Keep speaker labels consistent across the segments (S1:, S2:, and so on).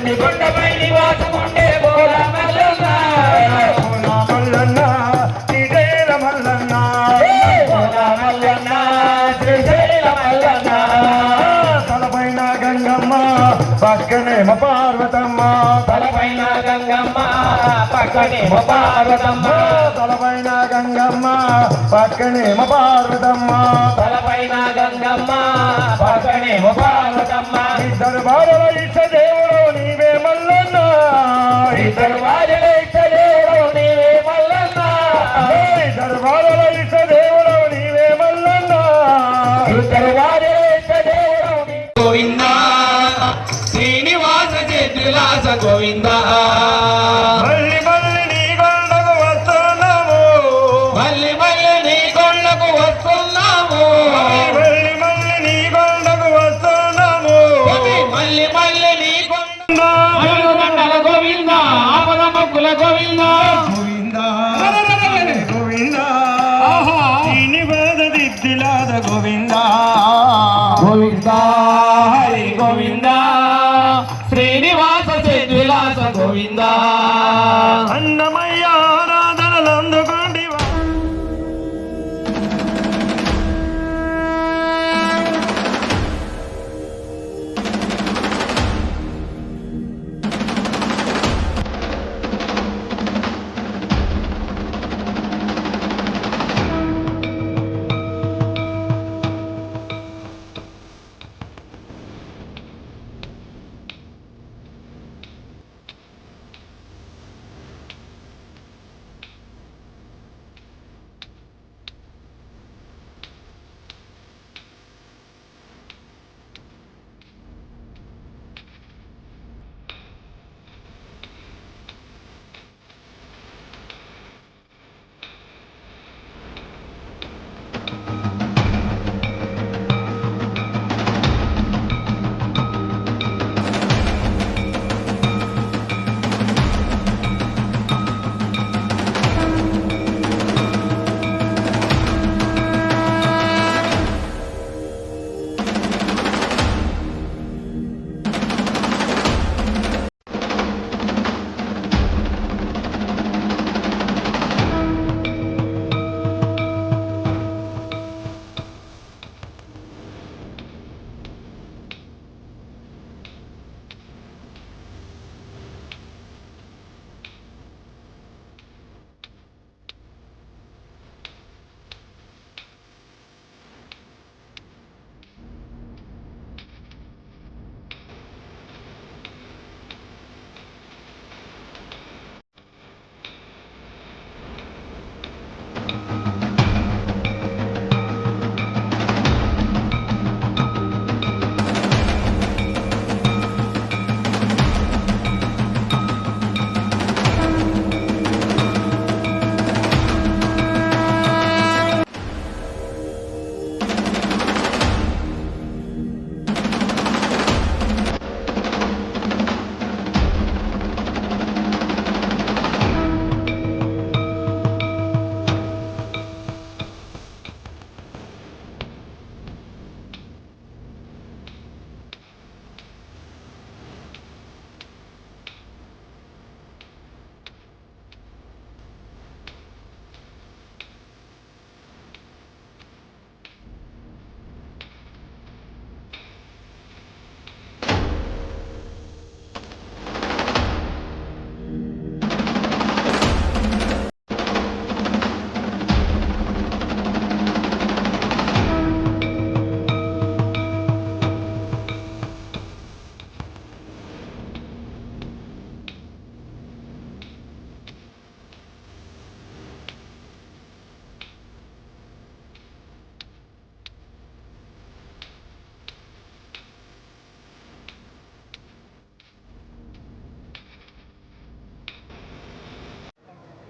S1: వెండి కొండపై నివాసముండే బోల మల్లన్న
S2: మల్లన్న శ్రీశైల మల్లన్న
S1: బోల మల్లన్న శ్రీశైల మల్లన్న
S2: తలపైన గంగమ్మ పక్కనేమ పార్వతమ్మ
S1: తలపైన గంగమ్మ పక్కనేమ పార్వతమ్మ
S2: తలపైన గంగమ్మ పక్కనేమ పార్వతమ్మ
S1: తలపైన గంగమ్మ పక్కనేమ పార్వతమ్మ
S2: ఇద్దరు బాలల ఇష్ట దేవుడు నీవే మల్లన్న
S1: ఇద్దరు వాజల ఇష్ట దేవుడు నీవే మల్లన్న
S2: ఇద్దరు బాలల ఇష్ట దేవుడు నీవే మల్లన్న
S1: ఇద్దరు వాజల ఇష్ట దేవుడు
S3: గోవింద శ్రీనివాస చతులాస గోవింద
S2: మళ్ళీ మళ్ళీ నీ కొండకు వస్తున్నాము
S3: మళ్ళీ మళ్ళీ నీ కొండకు వస్తున్నాము
S2: మళ్ళీ మళ్ళీ నీ కొండకు వస్తున్నాము
S3: మళ్ళీ మళ్ళీ నీ కొండ గోవింద ఆపద మొక్కుల గోవింద
S2: గోవింద శ్రీనివాస దిద్దిలాద గోవింద
S3: గోవింద హరి గోవింద శ్రీనివాస చతులాస గోవింద
S2: అన్నమయ్య ఆరాధనలు అందుకోండి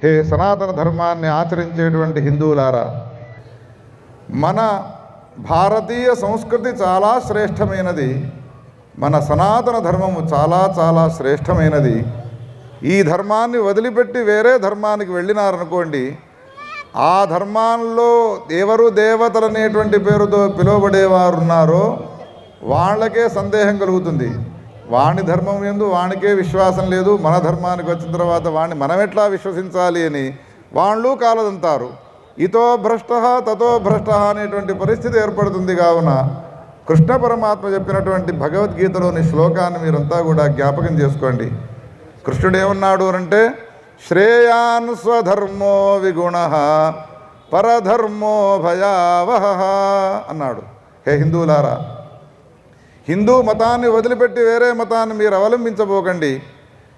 S4: హే సనాతన ధర్మాన్ని ఆచరించేటువంటి హిందువులారా, మన భారతీయ సంస్కృతి చాలా శ్రేష్టమైనది. మన సనాతన ధర్మము చాలా చాలా శ్రేష్టమైనది. ఈ ధర్మాన్ని వదిలిపెట్టి వేరే ధర్మానికి వెళ్ళినారనుకోండి, ఆ ధర్మాల్లో ఎవరు దేవతలు అనేటువంటి పేరుతో పిలువబడేవారు ఉన్నారో వాళ్ళకే సందేహం కలుగుతుంది. వాణి ధర్మం ఎందు వానికే విశ్వాసం లేదు, మన ధర్మానికి వచ్చిన తర్వాత వాణ్ణి మనం ఎట్లా విశ్వసించాలి అని వాళ్ళు కాలదంతారు. ఇతో భ్రష్ట తతో భ్రష్ట అనేటువంటి పరిస్థితి ఏర్పడుతుంది. కావున కృష్ణ పరమాత్మ చెప్పినటువంటి భగవద్గీతలోని శ్లోకాన్ని మీరంతా కూడా జ్ఞాపకం చేసుకోండి. కృష్ణుడు ఏమన్నాడు అంటే, శ్రేయాన్ స్వధర్మో విగుణ పరధర్మో భయావహ అన్నాడు. హే హిందువులారా, హిందూ మతాన్ని వదిలిపెట్టి వేరే మతాన్ని మీరు అవలంబించబోకండి.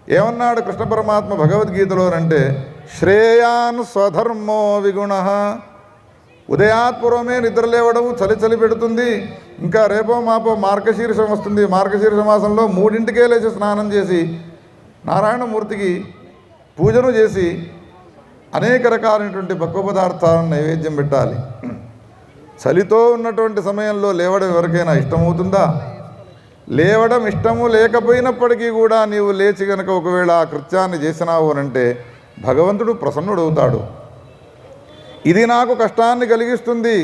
S4: ఏమన్నాడు కృష్ణ పరమాత్మ భగవద్గీతలోనంటే, శ్రేయాన్ స్వధర్మో విగుణ. ఉదయాత్పూర్వమే నిద్ర లేవడం చలి పెడుతుంది, ఇంకా రేపో మాపో మార్గశీర్షం వస్తుంది. మార్గశీర్ష మాసంలో 3 లేచి స్నానం చేసి నారాయణమూర్తికి పూజను చేసి అనేక రకాలైనటువంటి పక్వ పదార్థాలను నైవేద్యం పెట్టాలి. చలితో ఉన్నటువంటి సమయంలో లేవడం ఎవరికైనా ఇష్టమవుతుందా? లేవడం ఇష్టము లేకపోయినప్పటికీ కూడా నీవు లేచి కనుక ఒకవేళ ఆ కృత్యాన్ని చేసినావు అనంటే భగవంతుడు ప్రసన్నుడవుతాడు. ఇది నాకు కష్టాన్ని కలిగిస్తుంది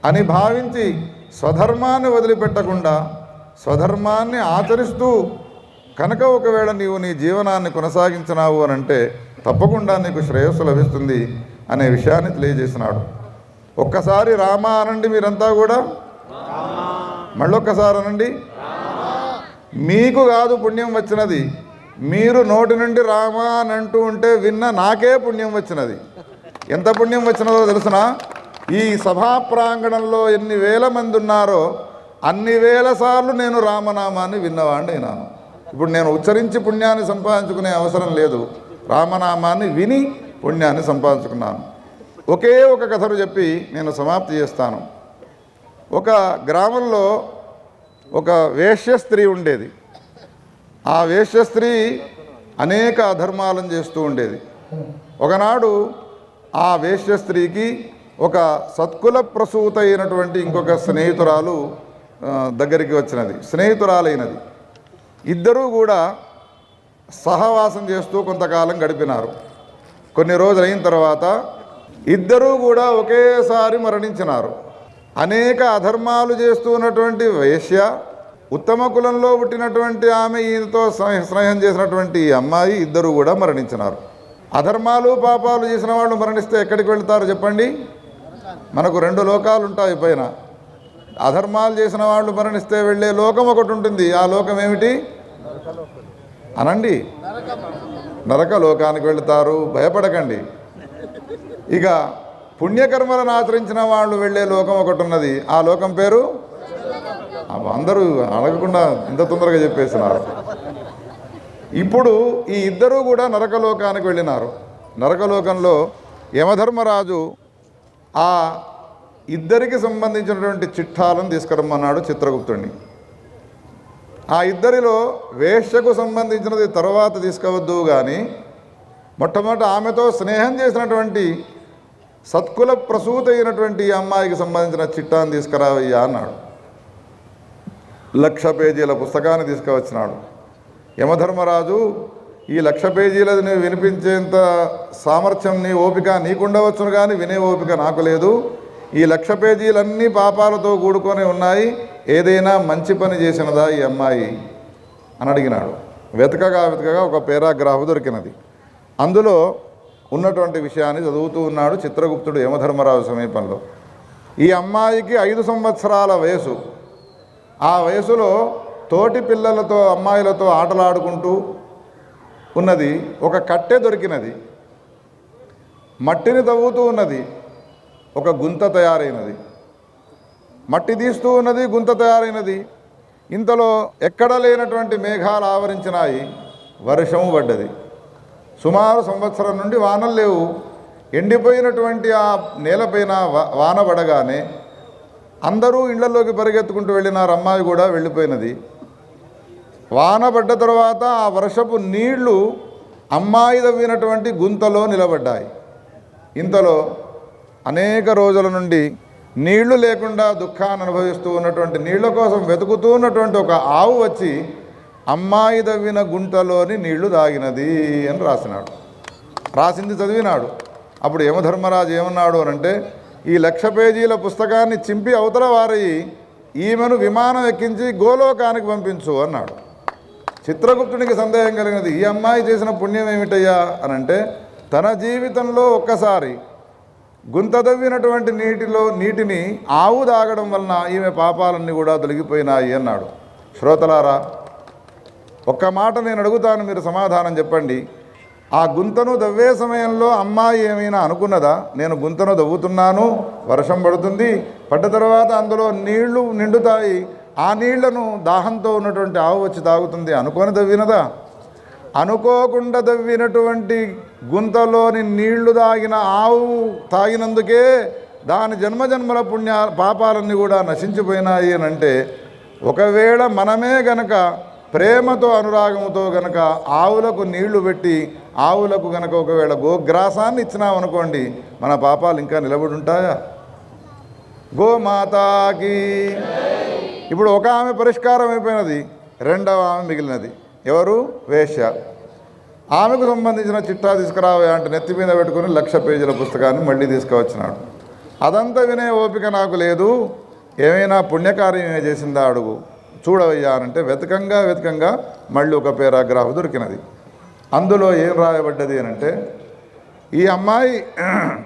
S4: అని భావించి స్వధర్మాన్ని వదిలిపెట్టకుండా స్వధర్మాన్ని ఆచరిస్తూ కనుక ఒకవేళ నీవు నీ జీవనాన్ని కొనసాగించినావు అనంటే తప్పకుండా నీకు శ్రేయస్సు లభిస్తుంది అనే విషయాన్ని తెలియజేసినాడు. ఒక్కసారి రామ అనండి మీరంతా కూడా, మళ్ళొక్కసారి అనండి. మీకు కాదు పుణ్యం వచ్చినది, మీరు నోటి నుండి రామ అని అంటూ ఉంటే విన్న నాకే పుణ్యం వచ్చినది. ఎంత పుణ్యం వచ్చినదో తెలుసునా? ఈ సభా ప్రాంగణంలో ఎన్ని వేల మంది ఉన్నారో అన్ని వేల సార్లు నేను రామనామాన్ని విన్నవాడిని అయినాను. ఇప్పుడు నేను ఉచ్చరించి పుణ్యాన్ని సంపాదించుకునే అవసరం లేదు, రామనామాన్ని విని పుణ్యాన్ని సంపాదించుకున్నాను. ఒకే ఒక కథను చెప్పి నేను సమాప్తి చేస్తాను. ఒక గ్రామంలో ఒక వేశ్య స్త్రీ ఉండేది. ఆ వేశ్య స్త్రీ అనేక అధర్మాలను చేస్తూ ఉండేది. ఒకనాడు ఆ వేశ్య స్త్రీకి ఒక సత్కుల ప్రసూత అయినటువంటి ఇంకొక స్నేహితురాలు దగ్గరికి వచ్చినది, స్నేహితురాలైనది. ఇద్దరూ కూడా సహవాసం చేస్తూ కొంతకాలం గడిపినారు. కొన్ని రోజులు అయిన తర్వాత ఇద్దరూ కూడా ఒకేసారి మరణించినారు. అనేక అధర్మాలు చేస్తూ ఉన్నటువంటి వేశ్య, ఉత్తమ కులంలో పుట్టినటువంటి ఆమె, ఈయనతో స్నేహం చేసినటువంటి ఈ అమ్మాయి, ఇద్దరు కూడా మరణించినారు. అధర్మాలు పాపాలు చేసిన వాళ్ళు మరణిస్తే ఎక్కడికి వెళ్తారు చెప్పండి? మనకు 2 లోకాలు ఉంటాయి పైన. అధర్మాలు చేసిన వాళ్ళు మరణిస్తే వెళ్ళే లోకం ఒకటి ఉంటుంది. ఆ లోకం ఏమిటి అనండి? నరక లోకానికి వెళతారు, భయపడకండి. ఇక పుణ్యకర్మలను ఆచరించిన వాళ్ళు వెళ్ళే లోకం ఒకటి ఉన్నది. ఆ లోకం పేరు, అందరూ అడగకుండా ఇంత తొందరగా చెప్పేసినారు. ఇప్పుడు ఈ ఇద్దరూ కూడా నరకలోకానికి వెళ్ళినారు. నరకలోకంలో యమధర్మరాజు ఆ ఇద్దరికి సంబంధించినటువంటి చిట్టాలను తీసుకురమ్మన్నాడు చిత్రగుప్తుడిని. ఆ ఇద్దరిలో వేశ్యకు సంబంధించినది తర్వాత తీసుకువద్దు కానీ మొట్టమొదట ఆమెతో స్నేహం చేసినటువంటి సత్కుల ప్రసూత అయినటువంటి అమ్మాయికి సంబంధించిన చిట్టాన్ని తీసుకురావయ్యా అన్నాడు. 1,00,000 పేజీల పుస్తకాన్ని తీసుకువచ్చినాడు. యమధర్మరాజు, ఈ 1,00,000 పేజీలది నువ్వు వినిపించేంత సామర్థ్యం నీ ఓపిక నీకుండవచ్చును కానీ వినే ఓపిక నాకు లేదు. ఈ 1,00,000 పేజీలన్నీ పాపాలతో కూడుకొని ఉన్నాయి, ఏదైనా మంచి పని చేసినదా ఈ అమ్మాయి అని అడిగినాడు. వెతకగా ఒక పేరాగ్రాఫ్ దొరికినది. అందులో ఉన్నటువంటి విషయాన్ని చదువుతూ ఉన్నాడు చిత్రగుప్తుడు యమధర్మరాజు సమీపంలో. ఈ అమ్మాయికి 5 సంవత్సరాల వయసు. ఆ వయసులో తోటి పిల్లలతో అమ్మాయిలతో ఆటలాడుకుంటూ ఉన్నది. ఒక కట్టె దొరికినది, మట్టిని తవ్వుతూ ఉన్నది, ఒక గుంత తయారైనది. మట్టి తీస్తూ ఉన్నది, గుంత తయారైనది. ఇంతలో ఎక్కడ లేనటువంటి మేఘాలు ఆవరించినాయి, వర్షము పడ్డది. సుమారు సంవత్సరం నుండి వానలు లేవు. ఎండిపోయినటువంటి ఆ నేలపైన వాన పడగానే అందరూ ఇళ్లలోకి పరిగెత్తుకుంటూ వెళ్ళినారు. అమ్మాయి కూడా వెళ్ళిపోయినది. వాన పడ్డ తర్వాత ఆ వర్షపు నీళ్లు అమ్మాయి తవ్వినటువంటి గుంతలో నిలబడ్డాయి. ఇంతలో అనేక రోజుల నుండి నీళ్లు లేకుండా దుఃఖాన్ని అనుభవిస్తూ ఉన్నటువంటి, నీళ్ల కోసం వెతుకుతూ ఉన్నటువంటి ఒక ఆవు వచ్చి అమ్మాయి తవ్విన గుంటలోని నీళ్లు తాగినది అని రాసింది చదివినాడు. అప్పుడు యమధర్మరాజు ఏమన్నాడు అనంటే, ఈ 1,00,000 పేజీల పుస్తకాన్ని చింపి అవతల వారి ఈమెను విమానం ఎక్కించి గోలోకానికి పంపించు అన్నాడు. చిత్రగుప్తునికి సందేహం కలిగినది, ఈ అమ్మాయి చేసిన పుణ్యం ఏమిటయ్యా అని అంటే, తన జీవితంలో ఒక్కసారి గుంత దవ్వినటువంటి నీటిని ఆవు తాగడం వలన ఈమె పాపాలన్నీ కూడా తొలగిపోయినాయి అన్నాడు. శ్రోతలారా, ఒక్క మాట నేను అడుగుతాను, మీరు సమాధానం చెప్పండి. ఆ గుంతను దవ్వే సమయంలో అమ్మాయి ఏమైనా అనుకున్నదా, నేను గుంతను దవ్వుతున్నాను, వర్షం పడుతుంది, పడ్డ తర్వాత అందులో నీళ్లు నిండుతాయి, ఆ నీళ్లను దాహంతో ఉన్నటువంటి ఆవు వచ్చి తాగుతుంది అనుకొని దవ్వినదా? అనుకోకుండా దవ్వినటువంటి గుంతలోని నీళ్లు తాగిన ఆవు తాగినందుకే దాని జన్మజన్మల పాపాలన్నీ కూడా నశించిపోయినాయి అని అంటే, ఒకవేళ మనమే గనక ప్రేమతో అనురాగముతో గనక ఆవులకు నీళ్లు పెట్టి ఆవులకు గనక ఒకవేళ గోగ్రాసాన్ని ఇచ్చినామనుకోండి, మన పాపాలు ఇంకా నిలబడి ఉంటాయా? గోమాతాకి. ఇప్పుడు ఒక ఆమె పరిష్కారం అయిపోయినది, రెండవ ఆమె మిగిలినది. ఎవరు? వేశ్య. ఆమెకు సంబంధించిన చిట్టా తీసుకురావా అంటే నెత్తి మీద పెట్టుకుని 1,00,000 పేజీల పుస్తకాన్ని మళ్ళీ తీసుకువచ్చినాడు. అదంతా వినే ఓపిక నాకు లేదు, ఏమైనా పుణ్యకార్యం చేసిందా అడుగు, చూడవయ్యా అంటే వెతకంగా మళ్ళీ ఒక పేరాగ్రాఫ్ దొరికినది. అందులో ఏం రాయబడ్డది అని అంటే, ఈ అమ్మాయి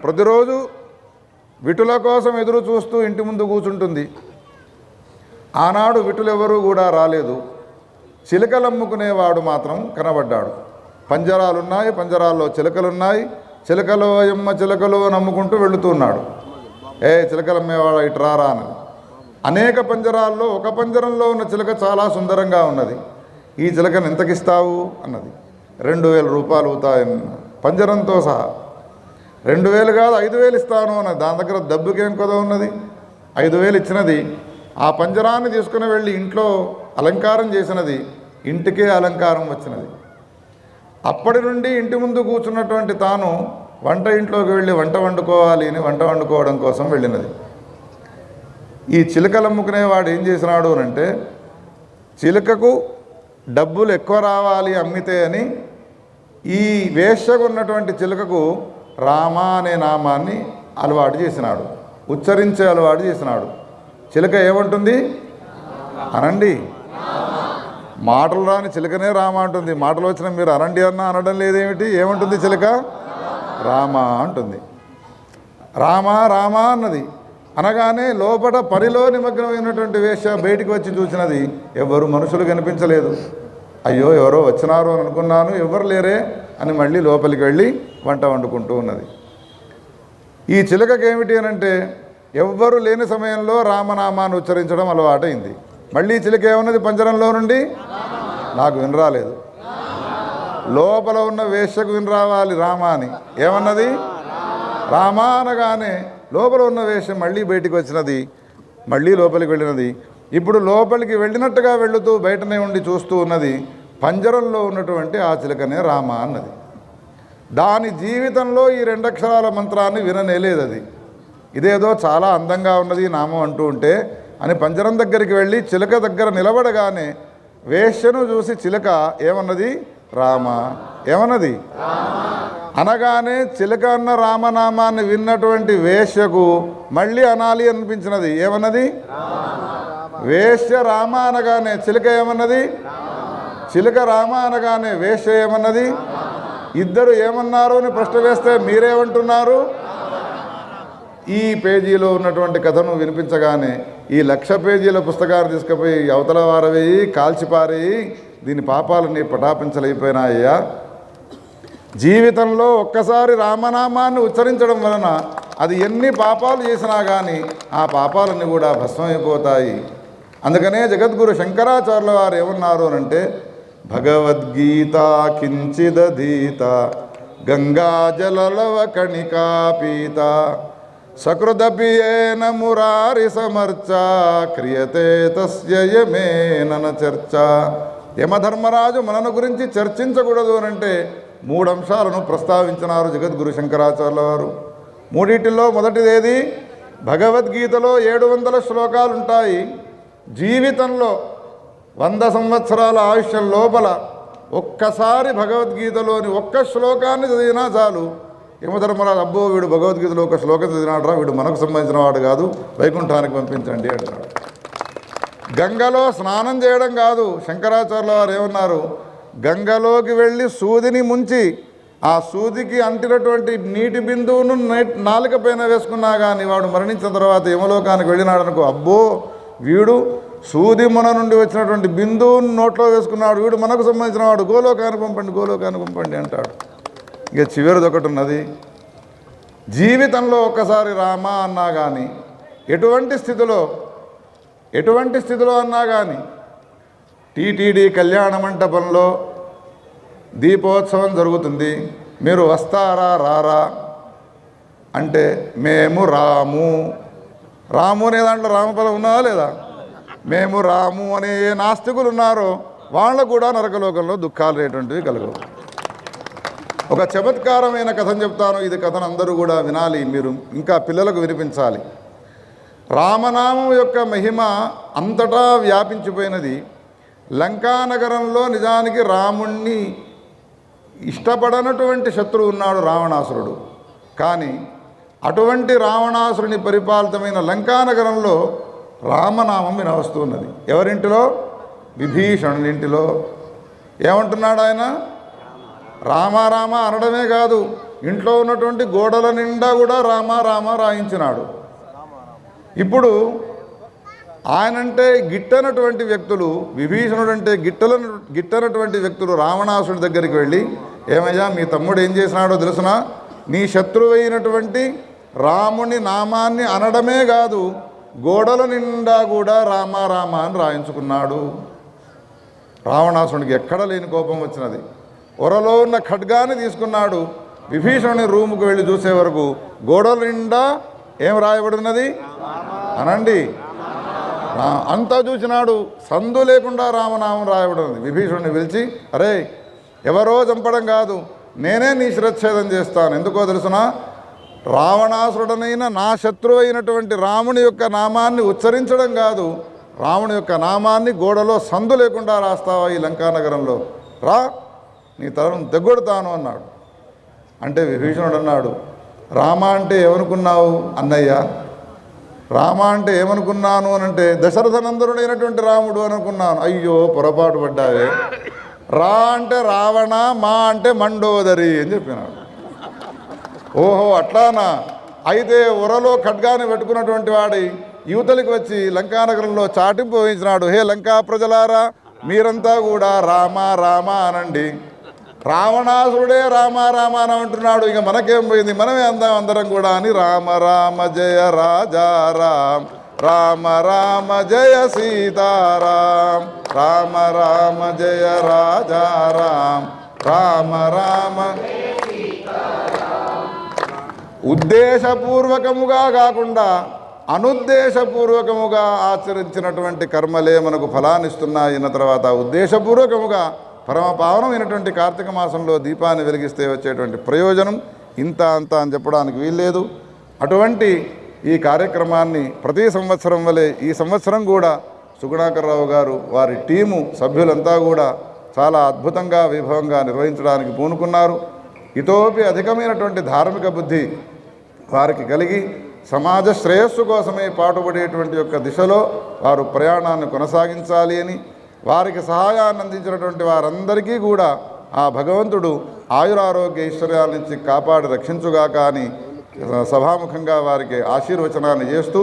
S4: ప్రతిరోజు విటుల కోసం ఎదురు చూస్తూ ఇంటి ముందు కూర్చుంటుంది. ఆనాడు విటులెవరూ కూడా రాలేదు, చిలకలమ్ముకునేవాడు మాత్రం కనబడ్డాడు. పంజరాలున్నాయి, పంజరాల్లో చిలకలున్నాయి, చిలకలో ఎమ్మ చిలకలు నమ్ముకుంటూ వెళుతున్నాడు. ఏ చిలకలమ్మేవాడు ఇటు రారా అన్నది. అనేక పంజరాల్లో ఒక పంజరంలో ఉన్న చిలక చాలా సుందరంగా ఉన్నది. ఈ చిలకను ఎంతకిస్తావు అన్నది. 2,000 రూపాయలు అవుతాయన్న, పంజరంతో సహా. 2,000 కాదు 5,000 ఇస్తాను అన్నది. దాని దగ్గర డబ్బుకేం కొద ఉన్నది. 5,000 ఇచ్చినది. ఆ పంజరాన్ని తీసుకుని వెళ్ళి ఇంట్లో అలంకారం చేసినది. ఇంటికే అలంకారం వచ్చినది. అప్పటి నుండి ఇంటి ముందు కూర్చున్నటువంటి తాను వంట ఇంట్లోకి వెళ్ళి వంట వండుకోవాలి అని వంట వండుకోవడం కోసం వెళ్ళినది. ఈ చిలుకలు అమ్ముకునేవాడు ఏం చేసినాడు అంటే, చిలుకకు డబ్బులు ఎక్కువ రావాలి అమ్మితే అని ఈ వేశ్యకు ఉన్నటువంటి చిలుకకు రామ అనే నామాన్ని అలవాటు చేసినాడు, ఉచ్చరించే అలవాటు చేసినాడు. చిలుక ఏమంటుంది అనండి, మాటలు రాని చిలుకనే రామ అంటుంది. మాటలు వచ్చిన మీరు అనండి అన్న అనడం లేదేమిటి? ఏమంటుంది చిలుక? రామ అంటుంది. రామ అన్నది. అనగానే లోపల పనిలో నిమగ్నమైనటువంటి వేశ్య బయటికి వచ్చి చూసినది. ఎవరు మనుషులు కనిపించలేదు. అయ్యో ఎవరో వచ్చినారు అని అనుకున్నాను, ఎవరు లేరే అని మళ్ళీ లోపలికి వెళ్ళి వంట వండుకుంటూ ఉన్నది. ఈ చిలుకకి ఏమిటి అని అంటే, ఎవ్వరు లేని సమయంలో రామనామాన్ని ఉచ్చరించడం అలవాటైంది. మళ్ళీ చిలుక ఏమన్నది పంజరంలో నుండి, నాకు వినరాలేదు. లోపల ఉన్న వేశ్యకు వినరావాలి రామ అని. ఏమన్నది? రామ అనగానే లోపల ఉన్న వేషం మళ్ళీ బయటికి వచ్చినది. మళ్ళీ లోపలికి వెళ్ళినది. ఇప్పుడు లోపలికి వెళ్ళినట్టుగా వెళుతూ బయటనే ఉండి చూస్తూ ఉన్నది. పంజరంలో ఉన్నటువంటి ఆ చిలుకనే రామ అన్నది. దాని జీవితంలో ఈ 2 అక్షరాల మంత్రాన్ని విననేలేదు. అది ఇదేదో చాలా అందంగా ఉన్నది నామం అంటూ ఉంటే అని పంజరం దగ్గరికి వెళ్ళి చిలుక దగ్గర నిలబడగానే వేశ్యను చూసి చిలుక ఏమన్నది? రామ. ఏమన్నది? అనగానే చిలుక అన్న రామనామాన్ని విన్నటువంటి వేశ్యకు మళ్ళీ అనాలి అనిపించినది. ఏమన్నది? వేశ్య రామ అనగానే చిలుక ఏమన్నది? చిలుక రామ అనగానే వేశ్య ఏమన్నది? ఇద్దరు ఏమన్నారు అని ప్రశ్న వేస్తే మీరేమంటున్నారు? ఈ పేజీలో ఉన్నటువంటి కథను వినిపించగానే ఈ 1,00,000 పేజీల పుస్తకాన్ని తీసుకుపోయి అవతల వారవేయి, కాల్చిపారేయి, దీని పాపాలన్నీ పటాపించలేకపోయినాయ్యా. జీవితంలో ఒక్కసారి రామనామాన్ని ఉచ్చరించడం వలన అది ఎన్ని పాపాలు చేసినా కానీ ఆ పాపాలన్నీ కూడా భస్మైపోతాయి. అందుకనే జగద్గురు శంకరాచార్యుల వారు ఏమన్నారు అంటే, భగవద్గీత కించిదధీత గంగాజలలవ కణికాపీత సకృదపి ఏన మురారి సమర్చ క్రియతే తస్య యమేన చర్చ. యమధర్మరాజు మనను గురించి చర్చించకూడదు అనంటే 3 అంశాలను ప్రస్తావించినారు జగద్గురు శంకరాచార్యుల వారు. మూడింటిలో మొదటిదేది? భగవద్గీతలో 700 శ్లోకాలు ఉంటాయి. జీవితంలో 100 సంవత్సరాల ఆయుష్యం లోపల ఒక్కసారి భగవద్గీతలోని ఒక్క శ్లోకాన్ని చదివినా చాలు, యమధర్మరాజు అబ్బో వీడు భగవద్గీతలో ఒక శ్లోకం చదివినాడురా, వీడు మనకు సంబంధించిన వాడు కాదు, వైకుంఠానికి పంపించండి అంటాడు. గంగలో స్నానం చేయడం కాదు. శంకరాచార్యుల వారు ఏమన్నారు, గంగలోకి వెళ్ళి సూదిని ముంచి ఆ సూదికి అంటినటువంటి నీటి బిందువును నాలుక పైన వేసుకున్నా కానీ వాడు మరణించిన తర్వాత యమలోకానికి వెళ్ళినాడు అనుకో, అబ్బో వీడు సూది మొన నుండి వచ్చినటువంటి బిందువును నోట్లో వేసుకున్నాడు, వీడు మనకు సంబంధించిన వాడు, గోలోకానికి పంపండి, గోలోకానికి పంపండి అంటాడు. ఇక చివరిది ఒకటి ఉన్నది, జీవితంలో ఒక్కసారి రామ అన్నా కానీ ఎటువంటి స్థితిలో అన్నా కానీ టీటీడీ కళ్యాణ మంటపంలో దీపోత్సవం జరుగుతుంది, మీరు వస్తారా రారా అంటే మేము రాము అనే దాంట్లో రామపదం ఉన్నదా లేదా? మేము రాము అనే ఏ నాస్తికులు ఉన్నారో వాళ్ళకు కూడా నరకలోకంలో దుఃఖాలు అనేటువంటివి కలగవు. ఒక చమత్కారమైన కథను చెప్తాను. ఇది కథను అందరూ కూడా వినాలి, మీరు ఇంకా పిల్లలకు వినిపించాలి. రామనామం యొక్క మహిమ అంతటా వ్యాపించిపోయినది. లంకానగరంలో నిజానికి రాముణ్ణి ఇష్టపడనటువంటి శత్రువు ఉన్నాడు రావణాసురుడు. కానీ అటువంటి రావణాసురుని పరిపాలితమైన లంకానగరంలో రామనామం వినవస్తున్నది. ఎవరింటిలో? విభీషణునింటిలో. ఏమంటున్నాడు ఆయన? రామ రామ అనడమే కాదు, ఇంట్లో ఉన్నటువంటి గోడల నిండా కూడా రామ రామ రాయించినాడు. ఇప్పుడు ఆయనంటే గిట్టనటువంటి వ్యక్తులు, విభీషణుడు అంటే గిట్టనటువంటి వ్యక్తులు రావణాసుడి దగ్గరికి వెళ్ళి, ఏమయ్యా మీ తమ్ముడు ఏం చేసినాడో తెలుసునా? నీ శత్రువైనటువంటి రాముని నామాన్ని అనడమే కాదు, గోడల నిండా కూడా రామ రామ అని రాయించుకున్నాడు. రావణాసుడికి ఎక్కడ లేని కోపం వచ్చినది. ఒరలో ఉన్న ఖడ్గాన్ని తీసుకున్నాడు. విభీషణుని రూముకు వెళ్ళి చూసే వరకు గోడల నిండా ఏం రాయబడినది అనండి, అంతా చూసినాడు, సందు లేకుండా రామనామం రాయబడినది. విభీషణుని పిలిచి, అరే ఎవరో చంపడం కాదు, నేనే నీ శిరచ్ఛేదం చేస్తాను. ఎందుకో తెలుసునా? రావణాసురుడనైన నా శత్రువు అయినటువంటి రాముని యొక్క నామాన్ని ఉచ్చరించడం కాదు, రాముని యొక్క నామాన్ని గోడలో సందు లేకుండా రాస్తావా ఈ లంకానగరంలో? రా, నీ తలను తెగొడతాను అన్నాడు. అంటే విభీషణుడు అన్నాడు, రామ అంటే ఏమనుకున్నావు అన్నయ్య? రామ అంటే ఏమనుకున్నాను అని అంటే దశరథనందనుడైనటువంటి రాముడు అనుకున్నాను. అయ్యో పొరపాటు పడ్డావే. రా అంటే రావణ, మా అంటే మండోదరి అని చెప్పినాడు. ఓహో అట్లానా? అయితే ఉరలో ఖడ్గాన్ని పెట్టుకున్నటువంటి వాడి యువతలకు వచ్చి లంకానగరంలో చాటింపు వహించినాడు. హే లంకా ప్రజలారా, మీరంతా కూడా రామ రామ అనండి. రావణాసురుడే రామ రామ అని అంటున్నాడు, ఇక మనకేం పోయింది, మనమే అందాం అందరం కూడా అని రామ రామ జయ రాజా రామ్, రామ రామ జయ సీతారాం, రామ రామ జయ రాజా రామ్, రామ రామ. ఉద్దేశపూర్వకముగా కాకుండా అనుద్దేశపూర్వకముగా ఆచరించినటువంటి కర్మలే మనకు ఫలాన్నిస్తున్నాయి. అన్న తర్వాత ఉద్దేశపూర్వకముగా పరమపావనమైనటువంటి కార్తీక మాసంలో దీపాన్ని వెలిగిస్తే వచ్చేటువంటి ప్రయోజనం ఇంత అంత అని చెప్పడానికి వీల్లేదు. అటువంటి ఈ కార్యక్రమాన్ని ప్రతి సంవత్సరం వలె ఈ సంవత్సరం కూడా సుగుణాకర్రావు గారు వారి టీము సభ్యులంతా కూడా చాలా అద్భుతంగా వైభవంగా నిర్వహించడానికి పూనుకున్నారు. ఇతోపి అధికమైనటువంటి ధార్మిక బుద్ధి వారికి కలిగి సమాజ శ్రేయస్సు కోసమే పాటుపడేటువంటి యొక్క దిశలో వారు ప్రయాణాన్ని కొనసాగించాలి అని, వారికి సహాయాన్ని అందించినటువంటి వారందరికీ కూడా ఆ భగవంతుడు ఆయురారోగ్య ఐశ్వర్యాల నుంచి కాపాడి రక్షించుగాక అని సభాముఖంగా వారికి ఆశీర్వచనాన్ని చేస్తూ